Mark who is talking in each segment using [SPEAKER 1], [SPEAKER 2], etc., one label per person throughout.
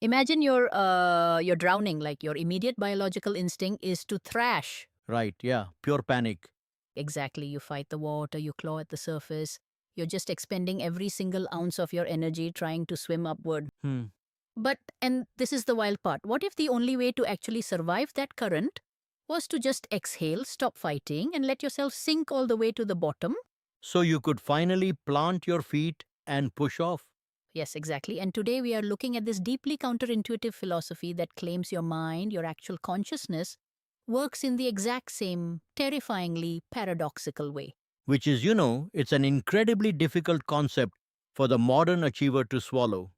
[SPEAKER 1] Imagine you're drowning, like your immediate biological instinct is to thrash.
[SPEAKER 2] Right, yeah, pure panic.
[SPEAKER 1] Exactly. You fight the water, you claw at the surface. You're just expending every single ounce of your energy trying to swim upward.
[SPEAKER 2] Hmm.
[SPEAKER 1] But, and this is the wild part, what if the only way to actually survive that current was to just exhale, stop fighting, and let yourself sink all the way to the bottom?
[SPEAKER 2] So you could finally plant your feet and push off.
[SPEAKER 1] Yes, exactly. And today we are looking at this deeply counterintuitive philosophy that claims your mind, your actual consciousness, works in the exact same, terrifyingly paradoxical way.
[SPEAKER 2] Which is, it's an incredibly difficult concept for the modern achiever to swallow.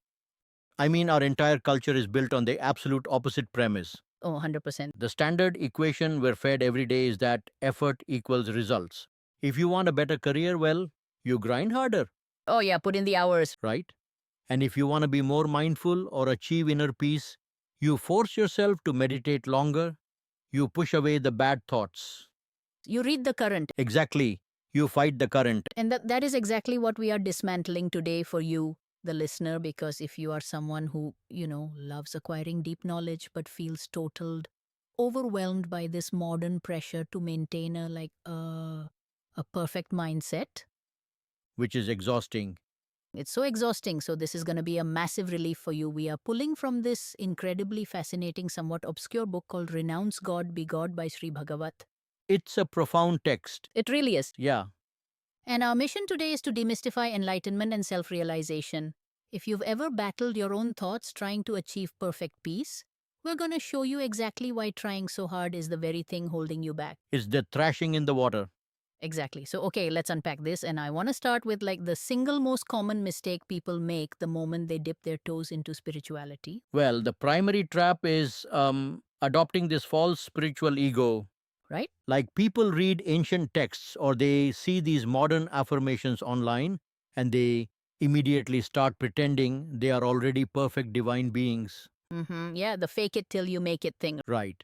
[SPEAKER 2] I mean, our entire culture is built on the absolute opposite premise.
[SPEAKER 1] Oh, 100%.
[SPEAKER 2] The standard equation we're fed every day is that effort equals results. If you want a better career, well, you grind harder,
[SPEAKER 1] Oh, yeah, put in the hours.
[SPEAKER 2] right? And if you want to be more mindful or achieve inner peace, you force yourself to meditate longer, you push away the bad thoughts.
[SPEAKER 1] You read the current.
[SPEAKER 2] Exactly. You fight the current.
[SPEAKER 1] And that is exactly what we are dismantling today for you, the listener, because if you are someone who, loves acquiring deep knowledge but feels totaled, overwhelmed by this modern pressure to maintain a perfect mindset,
[SPEAKER 2] Which is exhausting.
[SPEAKER 1] it's so exhausting. So this is going to be a massive relief for you. We are pulling from this incredibly fascinating, somewhat obscure book called Renounce God, Be God by Sri Bhagavat.
[SPEAKER 2] It's a profound text.
[SPEAKER 1] It really is.
[SPEAKER 2] Yeah,
[SPEAKER 1] And our mission today is to demystify enlightenment and self realization. If you've ever battled your own thoughts trying to achieve perfect peace, we're going to show you exactly why trying so hard is the very thing holding you back.
[SPEAKER 2] it's the thrashing in the water.
[SPEAKER 1] Exactly. So, okay, let's unpack this. And I want to start with like the single most common mistake people make the moment they dip their toes into spirituality,
[SPEAKER 2] Well, the primary trap is adopting this false spiritual ego.
[SPEAKER 1] right?
[SPEAKER 2] Like people read ancient texts or they see these modern affirmations online and they immediately start pretending they are already perfect divine beings.
[SPEAKER 1] Yeah, the fake it till you make it thing.
[SPEAKER 2] Right.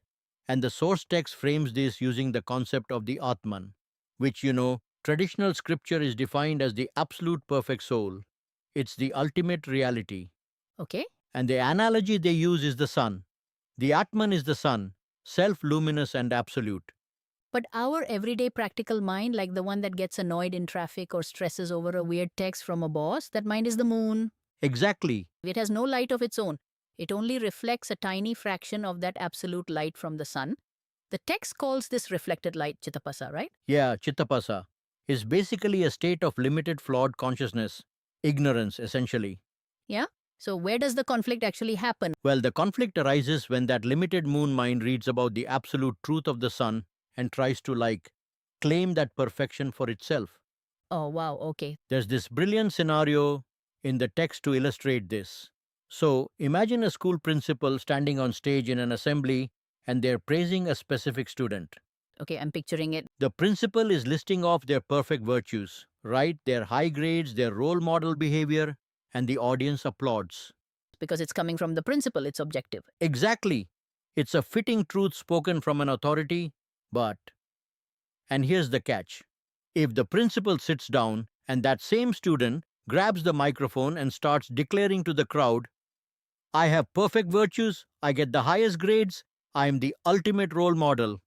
[SPEAKER 2] And the source text frames this using the concept of the Atman, which, traditional scripture is defined as the absolute perfect soul. It's the ultimate reality.
[SPEAKER 1] Okay?
[SPEAKER 2] And the analogy they use is the sun. The Atman is the sun, self luminous and absolute.
[SPEAKER 1] But our everyday practical mind, like the one that gets annoyed in traffic or stresses over a weird text from a boss, that mind is the moon.
[SPEAKER 2] Exactly.
[SPEAKER 1] It has no light of its own. It only reflects a tiny fraction of that absolute light from the sun. The text calls this reflected light Chittapasa, right?
[SPEAKER 2] Yeah, Chittapasa is basically a state of limited flawed consciousness, ignorance essentially.
[SPEAKER 1] Yeah? So where does the conflict actually happen?
[SPEAKER 2] Well, the conflict arises when that limited moon mind reads about the absolute truth of the sun and tries to, claim that perfection for itself.
[SPEAKER 1] Oh, wow, okay.
[SPEAKER 2] There's this brilliant scenario in the text to illustrate this. So, imagine a school principal standing on stage in an assembly and they're praising a specific student.
[SPEAKER 1] Okay, I'm picturing it
[SPEAKER 2] The principal is listing off their perfect virtues, right? Their high grades, their role model behavior, and the audience applauds.
[SPEAKER 1] because it's coming from the principal, it's objective.
[SPEAKER 2] Exactly. It's a fitting truth spoken from an authority, but, and here's the catch, if the principal sits down and that same student grabs the microphone and starts declaring to the crowd, I have perfect virtues, I get the highest grades, I am the ultimate role model,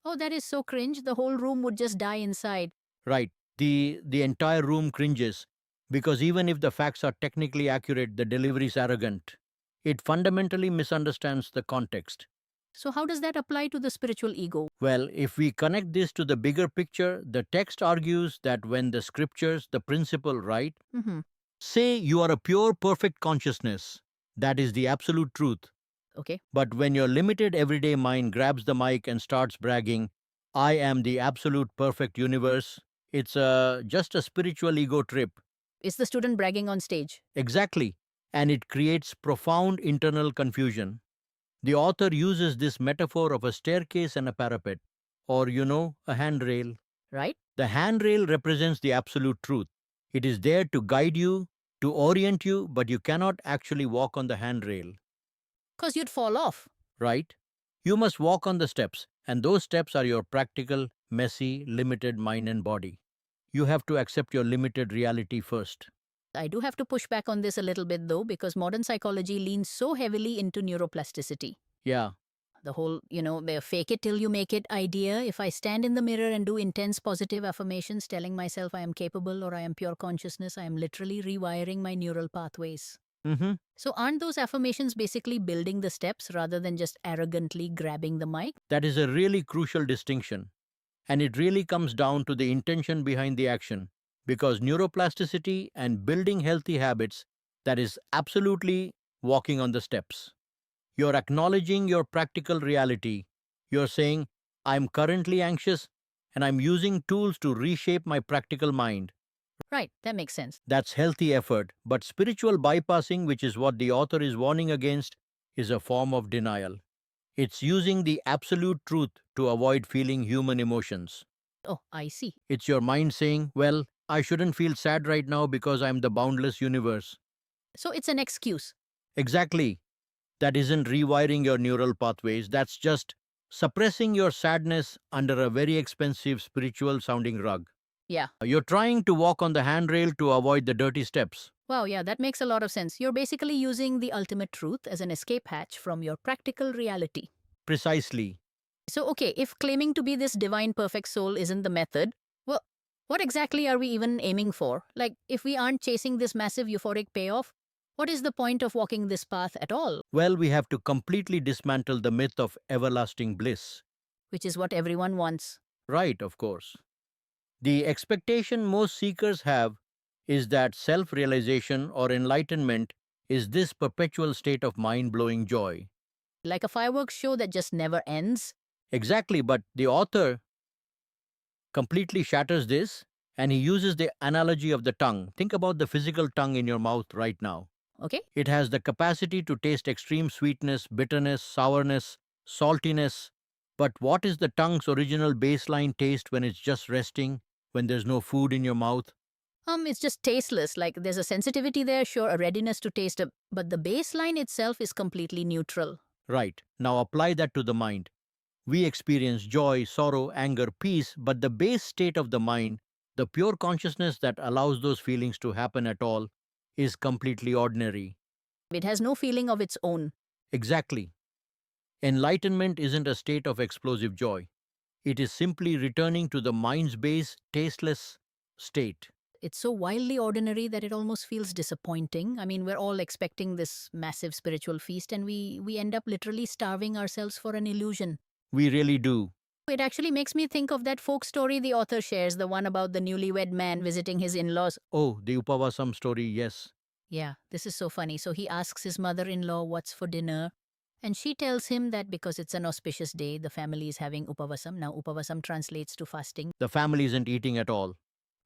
[SPEAKER 1] Oh, that is so cringe. The whole room would just die inside.
[SPEAKER 2] right? The entire room cringes because even if the facts are technically accurate, the delivery is arrogant. It fundamentally misunderstands the context.
[SPEAKER 1] So, how does that apply to the spiritual ego?
[SPEAKER 2] Well, if we connect this to the bigger picture, the text argues that when the scriptures, the principle, right,
[SPEAKER 1] Mm-hmm.
[SPEAKER 2] say you are a pure, perfect consciousness, that is the absolute truth.
[SPEAKER 1] Okay.
[SPEAKER 2] But when your limited everyday mind grabs the mic and starts bragging, I am the absolute perfect universe, it's just a spiritual ego trip.
[SPEAKER 1] Is the student bragging on stage?
[SPEAKER 2] Exactly. And it creates profound internal confusion. The author uses this metaphor of a staircase and a parapet, or, a handrail.
[SPEAKER 1] Right?
[SPEAKER 2] The handrail represents the absolute truth. It is there to guide you, to orient you, but you cannot actually walk on the handrail,
[SPEAKER 1] Because you'd fall off.
[SPEAKER 2] right? You must walk on the steps, and those steps are your practical, messy, limited mind and body. You have to accept your limited reality first.
[SPEAKER 1] I do have to push back on this a little bit though, because modern psychology leans so heavily into neuroplasticity.
[SPEAKER 2] Yeah.
[SPEAKER 1] The whole, the fake it till you make it idea. If I stand in the mirror and do intense positive affirmations telling myself I am capable or I am pure consciousness, I am literally rewiring my neural pathways.
[SPEAKER 2] Mm-hmm.
[SPEAKER 1] So, aren't those affirmations basically building the steps rather than just arrogantly grabbing the mic?
[SPEAKER 2] That is a really crucial distinction. And it really comes down to the intention behind the action. Because neuroplasticity and building healthy habits, that is absolutely walking on the steps. You're acknowledging your practical reality. You're saying, I'm currently anxious and I'm using tools to reshape my practical mind.
[SPEAKER 1] Right, that makes sense.
[SPEAKER 2] That's healthy effort. But spiritual bypassing, which is what the author is warning against, is a form of denial. It's using the absolute truth to avoid feeling human emotions.
[SPEAKER 1] Oh, I see.
[SPEAKER 2] It's your mind saying, well, I shouldn't feel sad right now because I'm the boundless universe.
[SPEAKER 1] So, it's an excuse.
[SPEAKER 2] Exactly. That isn't rewiring your neural pathways, that's just suppressing your sadness under a very expensive spiritual sounding rug.
[SPEAKER 1] Yeah.
[SPEAKER 2] You're trying to walk on the handrail to avoid the dirty steps.
[SPEAKER 1] Wow, yeah, that makes a lot of sense. You're basically using the ultimate truth as an escape hatch from your practical reality.
[SPEAKER 2] Precisely.
[SPEAKER 1] So, okay, if claiming to be this divine perfect soul isn't the method, well, what exactly are we even aiming for? Like, if we aren't chasing this massive euphoric payoff, what is the point of walking this path at all?
[SPEAKER 2] Well, we have to completely dismantle the myth of everlasting bliss.
[SPEAKER 1] Which is what everyone wants.
[SPEAKER 2] Right, of course. The expectation most seekers have is that self realization or enlightenment is this perpetual state of mind blowing joy.
[SPEAKER 1] Like a fireworks show that just never ends.
[SPEAKER 2] Exactly, but the author completely shatters this and he uses the analogy of the tongue. Think about the physical tongue in your mouth right now.
[SPEAKER 1] Okay?
[SPEAKER 2] It has the capacity to taste extreme sweetness, bitterness, sourness, saltiness. But what is the tongue's original baseline taste when it's just resting, when there's no food in your mouth?
[SPEAKER 1] It's just tasteless. Like there's a sensitivity there, sure, a readiness to taste it, but the baseline itself is completely neutral.
[SPEAKER 2] Right. Now apply that to the mind. We experience joy, sorrow, anger, peace, but the base state of the mind, the pure consciousness that allows those feelings to happen at all, is completely ordinary.
[SPEAKER 1] It has no feeling of its own.
[SPEAKER 2] Exactly. Enlightenment isn't a state of explosive joy. It is simply returning to the mind's base, tasteless state.
[SPEAKER 1] It's so wildly ordinary that it almost feels disappointing. I mean, we're all expecting this massive spiritual feast, and we end up literally starving ourselves for an illusion.
[SPEAKER 2] We really do.
[SPEAKER 1] It actually makes me think of that folk story the author shares, the one about the newlywed man visiting his in laws.
[SPEAKER 2] Oh, the Upavasam story, yes.
[SPEAKER 1] Yeah, this is so funny. So he asks his mother in law what's for dinner, and she tells him that because it's an auspicious day, the family is having Upavasam. Now, Upavasam translates to fasting,
[SPEAKER 2] The family isn't eating at all.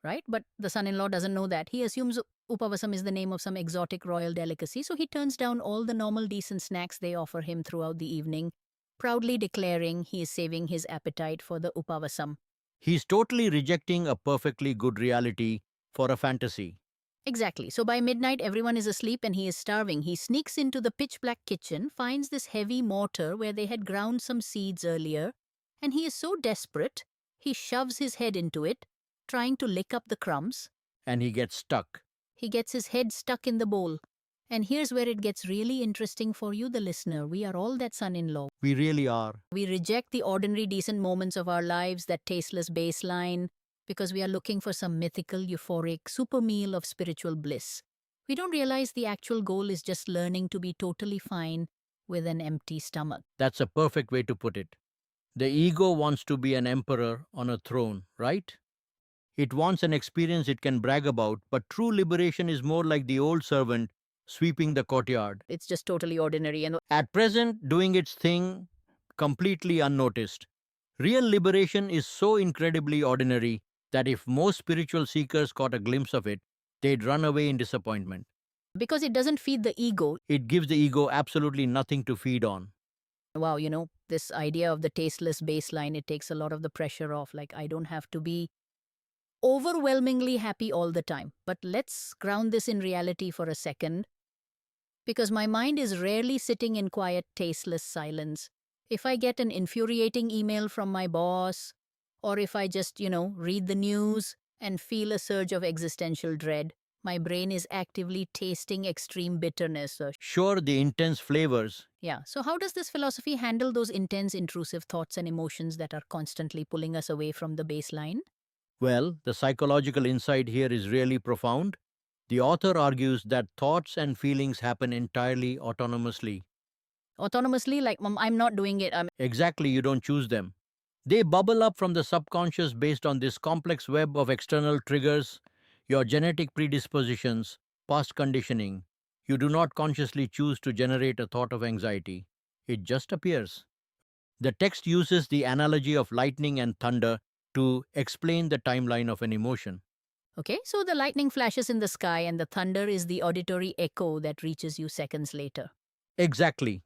[SPEAKER 1] right? But the son in law doesn't know that. He assumes Upavasam is the name of some exotic royal delicacy, so he turns down all the normal decent snacks they offer him throughout the evening, proudly declaring he is saving his appetite for the Upavasam.
[SPEAKER 2] He's totally rejecting a perfectly good reality for a fantasy.
[SPEAKER 1] Exactly. So by midnight, everyone is asleep and he is starving. He sneaks into the pitch black kitchen, finds this heavy mortar where they had ground some seeds earlier, and he is so desperate, he shoves his head into it, trying to lick up the crumbs.
[SPEAKER 2] And he gets stuck.
[SPEAKER 1] He gets his head stuck in the bowl. And here's where it gets really interesting for you, the listener. We are all that son in law.
[SPEAKER 2] We really are.
[SPEAKER 1] We reject the ordinary, decent moments of our lives, that tasteless baseline, because we are looking for some mythical, euphoric super meal of spiritual bliss. We don't realize the actual goal is just learning to be totally fine with an empty stomach.
[SPEAKER 2] That's a perfect way to put it. The ego wants to be an emperor on a throne, right? It wants an experience it can brag about, but true liberation is more like the old servant sweeping the courtyard.
[SPEAKER 1] It's just totally ordinary. And
[SPEAKER 2] At present, doing its thing completely unnoticed. Real liberation is so incredibly ordinary that if most spiritual seekers caught a glimpse of it, they'd run away in disappointment.
[SPEAKER 1] because it doesn't feed the ego,
[SPEAKER 2] It gives the ego absolutely nothing to feed on.
[SPEAKER 1] wow, this idea of the tasteless baseline, it takes a lot of the pressure off. Like, I don't have to be overwhelmingly happy all the time. But let's ground this in reality for a second, because my mind is rarely sitting in quiet, tasteless silence. If I get an infuriating email from my boss, or if I just, read the news and feel a surge of existential dread, My brain is actively tasting extreme bitterness.
[SPEAKER 2] Sure, the intense flavors.
[SPEAKER 1] Yeah. So, how does this philosophy handle those intense, intrusive thoughts and emotions that are constantly pulling us away from the baseline?
[SPEAKER 2] Well, the psychological insight here is really profound. The author argues that thoughts and feelings happen entirely autonomously.
[SPEAKER 1] Autonomously, like, I'm not doing it.
[SPEAKER 2] Exactly, you don't choose them. They bubble up from the subconscious based on this complex web of external triggers, your genetic predispositions, past conditioning. You do not consciously choose to generate a thought of anxiety. It just appears. The text uses the analogy of lightning and thunder to explain the timeline of an emotion.
[SPEAKER 1] Okay, so the lightning flashes in the sky and the thunder is the auditory echo that reaches you seconds later.
[SPEAKER 2] Exactly.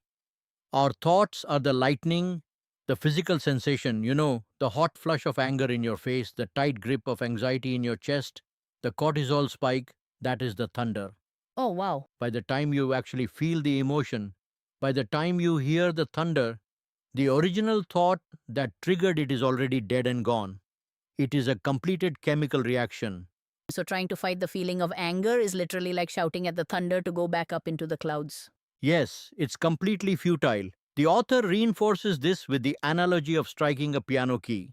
[SPEAKER 2] Our thoughts are the lightning, the physical sensation, the hot flush of anger in your face, the tight grip of anxiety in your chest, the cortisol spike, that is the thunder.
[SPEAKER 1] Oh, wow.
[SPEAKER 2] By the time you actually feel the emotion, by the time you hear the thunder, the original thought that triggered it is already dead and gone. It is a completed chemical reaction.
[SPEAKER 1] So, trying to fight the feeling of anger is literally like shouting at the thunder to go back up into the clouds.
[SPEAKER 2] Yes, it's completely futile. The author reinforces this with the analogy of striking a piano key.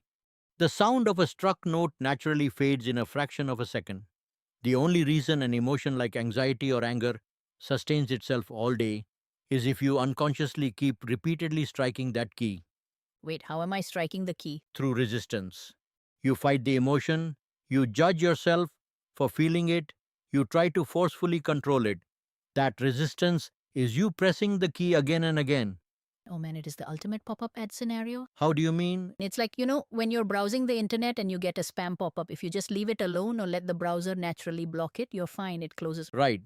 [SPEAKER 2] The sound of a struck note naturally fades in a fraction of a second. The only reason an emotion like anxiety or anger sustains itself all day is if you unconsciously keep repeatedly striking that key
[SPEAKER 1] Wait, how am I striking the key?
[SPEAKER 2] through resistance. You fight the emotion, you judge yourself for feeling it, you try to forcefully control it. That resistance is you pressing the key again and again.
[SPEAKER 1] Oh man, it is the ultimate pop up ad scenario.
[SPEAKER 2] How do you mean?
[SPEAKER 1] It's like, when you're browsing the internet and you get a spam pop up, if you just leave it alone or let the browser naturally block it, you're fine, it closes.
[SPEAKER 2] Right.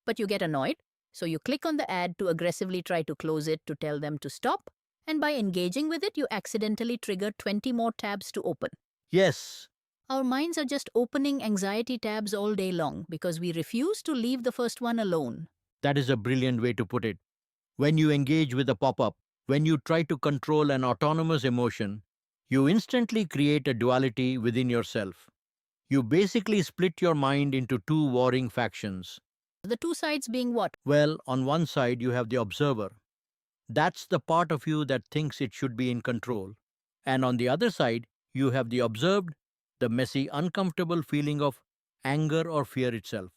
[SPEAKER 1] But you get annoyed, so you click on the ad to aggressively try to close it to tell them to stop, and by engaging with it, you accidentally trigger 20 more tabs to open.
[SPEAKER 2] Yes,
[SPEAKER 1] Our minds are just opening anxiety tabs all day long because we refuse to leave the first one alone.
[SPEAKER 2] that is a brilliant way to put it. When you engage with a pop up, when you try to control an autonomous emotion, you instantly create a duality within yourself. You basically split your mind into two warring factions.
[SPEAKER 1] The two sides being what?
[SPEAKER 2] Well, on one side, you have the observer. That's the part of you that thinks it should be in control. And on the other side, you have the observed, the messy, uncomfortable feeling of anger or fear itself.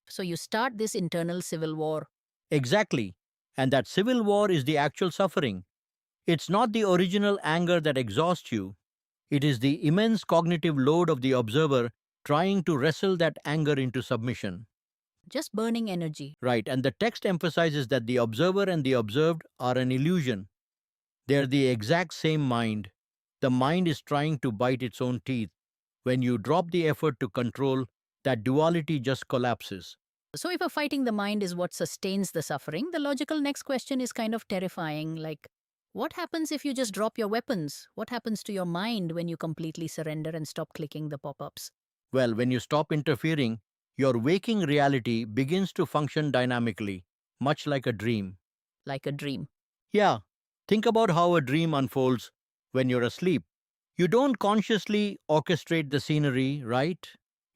[SPEAKER 1] So you start this internal civil war.
[SPEAKER 2] Exactly. And that civil war is the actual suffering. It's not the original anger that exhausts you, it is the immense cognitive load of the observer trying to wrestle that anger into submission.
[SPEAKER 1] Just burning energy.
[SPEAKER 2] Right, and the text emphasizes that the observer and the observed are an illusion. They're the exact same mind. The mind is trying to bite its own teeth. When you drop the effort to control, that duality just collapses.
[SPEAKER 1] So, if fighting the mind is what sustains the suffering, the logical next question is kind of terrifying. Like, what happens if you just drop your weapons? What happens to your mind when you completely surrender and stop clicking the pop ups?
[SPEAKER 2] Well, when you stop interfering, your waking reality begins to function dynamically, much like a dream.
[SPEAKER 1] Like a dream.
[SPEAKER 2] Yeah, think about how a dream unfolds when you're asleep. You don't consciously orchestrate the scenery, right?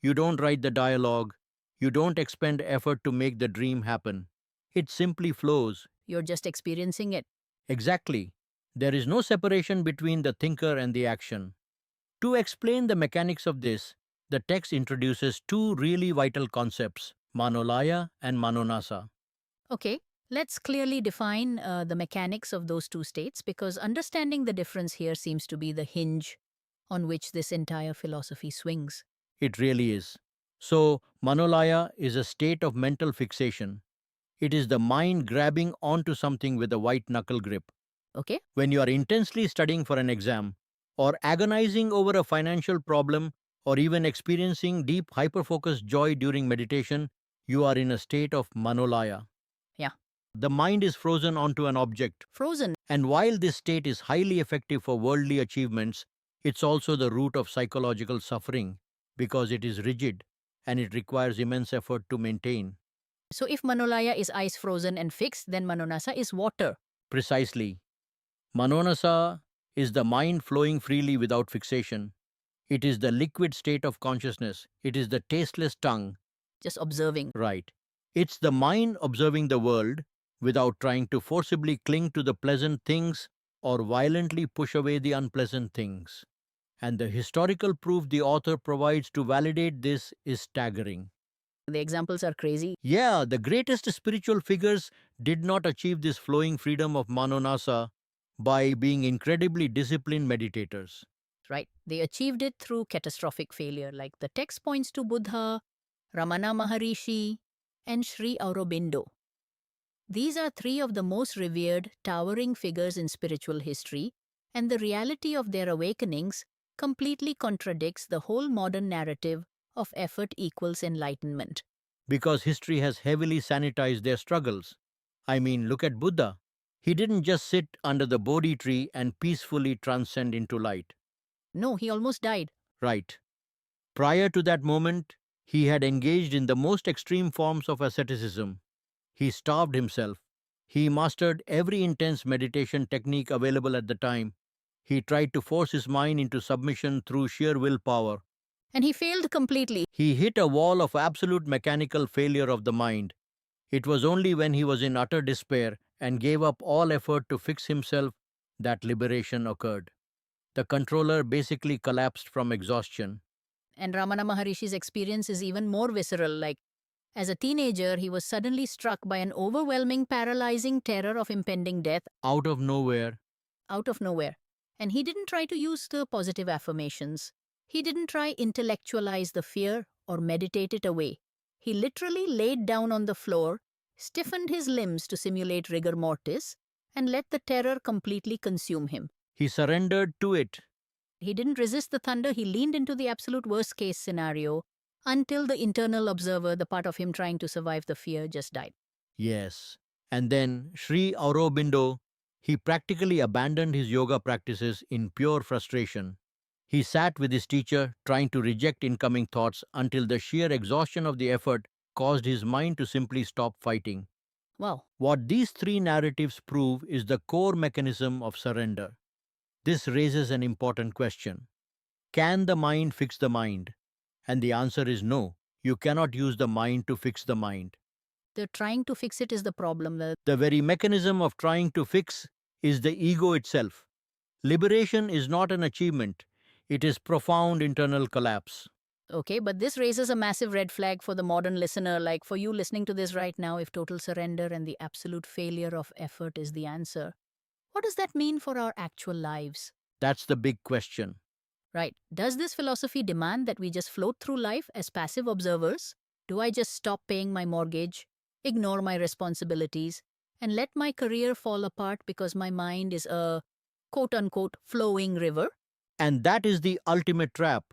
[SPEAKER 2] You don't write the dialogue. You don't expend effort to make the dream happen. It simply flows.
[SPEAKER 1] You're just experiencing it.
[SPEAKER 2] Exactly. There is no separation between the thinker and the action. To explain the mechanics of this, the text introduces two really vital concepts, manolaya and manonasa.
[SPEAKER 1] Okay, let's clearly define the mechanics of those two states because understanding the difference here seems to be the hinge on which this entire philosophy swings.
[SPEAKER 2] It really is. So, manolaya is a state of mental fixation. It is the mind grabbing onto something with a white knuckle grip.
[SPEAKER 1] Okay?
[SPEAKER 2] When you are intensely studying for an exam, or agonizing over a financial problem, or even experiencing deep hyperfocused joy during meditation, you are in a state of manolaya.
[SPEAKER 1] Yeah.
[SPEAKER 2] The mind is frozen onto an object.
[SPEAKER 1] Frozen.
[SPEAKER 2] And while this state is highly effective for worldly achievements, it's also the root of psychological suffering because it is rigid and it requires immense effort to maintain.
[SPEAKER 1] So if Manolaya is ice frozen and fixed, then Manonasa is water.
[SPEAKER 2] Precisely. Manonasa is the mind flowing freely without fixation. It is the liquid state of consciousness. It is the tasteless tongue.
[SPEAKER 1] just observing.
[SPEAKER 2] Right. It's the mind observing the world without trying to forcibly cling to the pleasant things or violently push away the unpleasant things. And the historical proof the author provides to validate this is staggering.
[SPEAKER 1] The examples are crazy,
[SPEAKER 2] Yeah, the greatest spiritual figures did not achieve this flowing freedom of Manonasa by being incredibly disciplined meditators.
[SPEAKER 1] right? They achieved it through catastrophic failure, like the text points to Buddha, Ramana Maharishi, and Sri Aurobindo. These are three of the most revered, towering figures in spiritual history, and the reality of their awakenings completely contradicts the whole modern narrative of effort equals enlightenment.
[SPEAKER 2] Because history has heavily sanitized their struggles. I mean, look at Buddha. He didn't just sit under the Bodhi tree and peacefully transcend into light.
[SPEAKER 1] No, he almost died.
[SPEAKER 2] Right. Prior to that moment, he had engaged in the most extreme forms of asceticism. He starved himself. He mastered every intense meditation technique available at the time. He tried to force his mind into submission through sheer willpower.
[SPEAKER 1] And he failed completely.
[SPEAKER 2] He hit a wall of absolute mechanical failure of the mind. It was only when he was in utter despair and gave up all effort to fix himself that liberation occurred. The controller basically collapsed from exhaustion.
[SPEAKER 1] And Ramana Maharishi's experience is even more visceral. Like, as a teenager, he was suddenly struck by an overwhelming, paralyzing terror of impending death
[SPEAKER 2] Out of nowhere,
[SPEAKER 1] out of nowhere. And he didn't try to use the positive affirmations. He didn't try intellectualize the fear or meditate it away. He literally laid down on the floor, stiffened his limbs to simulate rigor mortis, and let the terror completely consume him.
[SPEAKER 2] he surrendered to it.
[SPEAKER 1] He didn't resist the thunder, he leaned into the absolute worst case scenario until the internal observer, the part of him trying to survive the fear, just died.
[SPEAKER 2] Yes. And then Sri Aurobindo, he practically abandoned his yoga practices in pure frustration. He sat with his teacher, trying to reject incoming thoughts until the sheer exhaustion of the effort caused his mind to simply stop fighting.
[SPEAKER 1] Wow.
[SPEAKER 2] What these three narratives prove is the core mechanism of surrender. This raises an important question. Can the mind fix the mind? And the answer is no. You cannot use the mind to fix the mind.
[SPEAKER 1] The trying to fix it is the problem.
[SPEAKER 2] The very mechanism of trying to fix is the ego itself. Liberation is not an achievement, it is profound internal collapse.
[SPEAKER 1] Okay, but this raises a massive red flag for the modern listener. Like for you listening to this right now, if total surrender and the absolute failure of effort is the answer, what does that mean for our actual lives?
[SPEAKER 2] That's the big question.
[SPEAKER 1] Right. Does this philosophy demand that we just float through life as passive observers? Do I just stop paying my mortgage, ignore my responsibilities, and let my career fall apart because my mind is a quote unquote flowing river?
[SPEAKER 2] And that is the ultimate trap.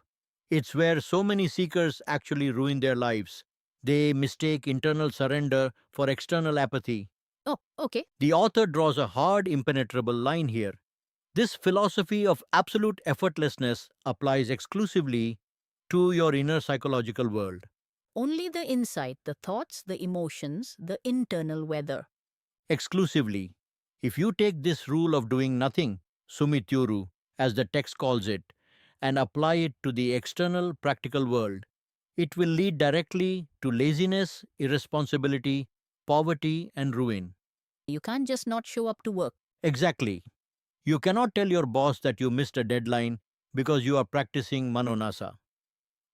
[SPEAKER 2] It's where so many seekers actually ruin their lives. They mistake internal surrender for external apathy.
[SPEAKER 1] Oh, okay.
[SPEAKER 2] The author draws a hard, impenetrable line here. This philosophy of absolute effortlessness applies exclusively to your inner psychological world.
[SPEAKER 1] Only the insight, the thoughts, the emotions, the internal weather.
[SPEAKER 2] Exclusively. If you take this rule of doing nothing, sumityuru, as the text calls it, and apply it to the external practical world, it will lead directly to laziness, irresponsibility, poverty, and ruin.
[SPEAKER 1] You can't just not show up to work.
[SPEAKER 2] Exactly. You cannot tell your boss that you missed a deadline because you are practicing manonasa.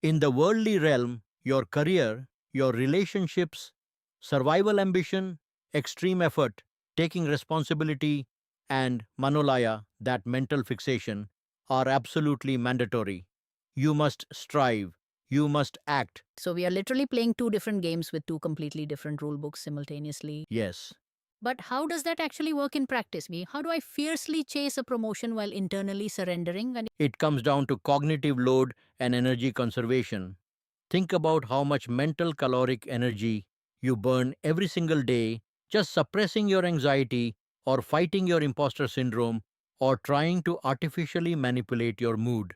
[SPEAKER 2] In the worldly realm, your career, your relationships, survival ambition, extreme effort, taking responsibility, and manolaya, that mental fixation, are absolutely mandatory. You must strive. You must act.
[SPEAKER 1] So we are literally playing two different games with two completely different rule books simultaneously.
[SPEAKER 2] Yes.
[SPEAKER 1] But how does that actually work in practice? How do I fiercely chase a promotion while internally surrendering? And
[SPEAKER 2] It comes down to cognitive load and energy conservation. Think about how much mental caloric energy you burn every single day just suppressing your anxiety or fighting your imposter syndrome or trying to artificially manipulate your mood.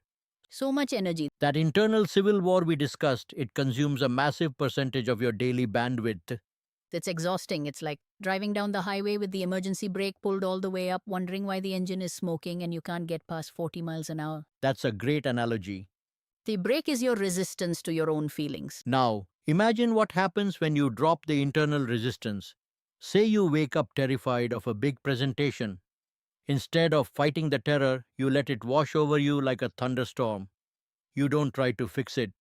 [SPEAKER 1] so much energy.
[SPEAKER 2] That internal civil war we discussed, it consumes a massive percentage of your daily bandwidth.
[SPEAKER 1] It's exhausting. It's like driving down the highway with the emergency brake pulled all the way up, wondering why the engine is smoking and you can't get past 40 miles an hour.
[SPEAKER 2] That's a great analogy.
[SPEAKER 1] The brake is your resistance to your own feelings.
[SPEAKER 2] Now, Imagine what happens when you drop the internal resistance. Say you wake up terrified of a big presentation. Instead of fighting the terror, you let it wash over you like a thunderstorm. You don't try to fix it.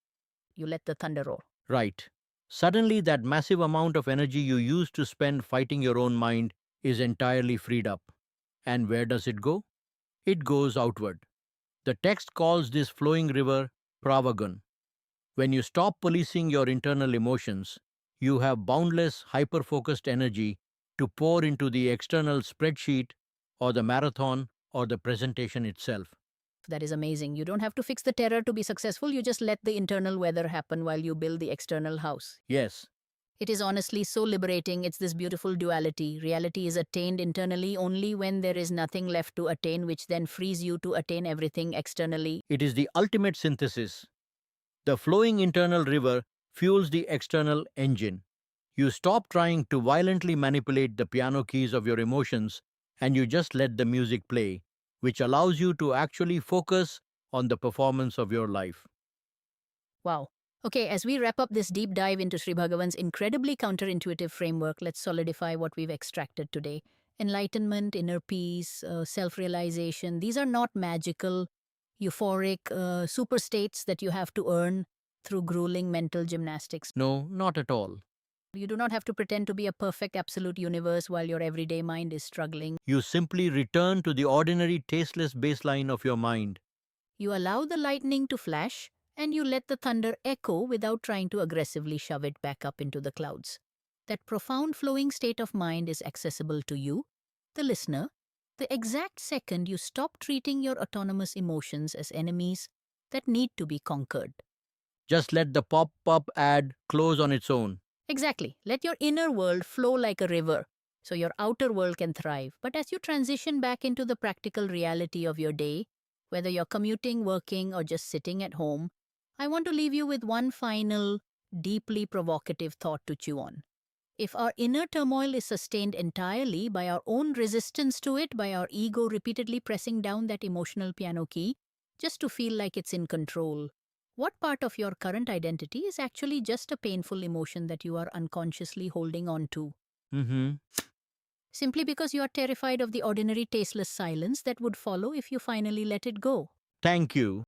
[SPEAKER 1] You let the thunder roar.
[SPEAKER 2] Right. Suddenly, that massive amount of energy you used to spend fighting your own mind is entirely freed up. And where does it go? It goes outward. The text calls this flowing river Pravagun. When you stop policing your internal emotions, you have boundless, hyper focused energy to pour into the external spreadsheet or the marathon or the presentation itself.
[SPEAKER 1] That is amazing. You don't have to fix the terror to be successful. You just let the internal weather happen while you build the external house.
[SPEAKER 2] Yes,
[SPEAKER 1] It is honestly so liberating. It's this beautiful duality. Reality is attained internally only when there is nothing left to attain, which then frees you to attain everything externally.
[SPEAKER 2] it is the ultimate synthesis. The flowing internal river fuels the external engine. You stop trying to violently manipulate the piano keys of your emotions and you just let the music play, which allows you to actually focus on the performance of your life.
[SPEAKER 1] Wow. Okay, as we wrap up this deep dive into Sri Bhagavan's incredibly counterintuitive framework, let's solidify what we've extracted today. Enlightenment, inner peace, self realization, these are not magical, euphoric super states that you have to earn through grueling mental gymnastics.
[SPEAKER 2] No, not at all.
[SPEAKER 1] You do not have to pretend to be a perfect absolute universe while your everyday mind is struggling.
[SPEAKER 2] You simply return to the ordinary, tasteless baseline of your mind.
[SPEAKER 1] You allow the lightning to flash and you let the thunder echo without trying to aggressively shove it back up into the clouds. That profound flowing state of mind is accessible to you, the listener, the exact second you stop treating your autonomous emotions as enemies that need to be conquered.
[SPEAKER 2] Just let the pop up ad close on its own.
[SPEAKER 1] Exactly. Let your inner world flow like a river so your outer world can thrive. But as you transition back into the practical reality of your day, whether you're commuting, working, or just sitting at home, I want to leave you with one final, deeply provocative thought to chew on. If our inner turmoil is sustained entirely by our own resistance to it, by our ego repeatedly pressing down that emotional piano key, just to feel like it's in control, what part of your current identity is actually just a painful emotion that you are unconsciously holding on to?
[SPEAKER 2] Mm-hmm.
[SPEAKER 1] Simply because you are terrified of the ordinary tasteless silence that would follow if you finally let it go.
[SPEAKER 2] Thank you.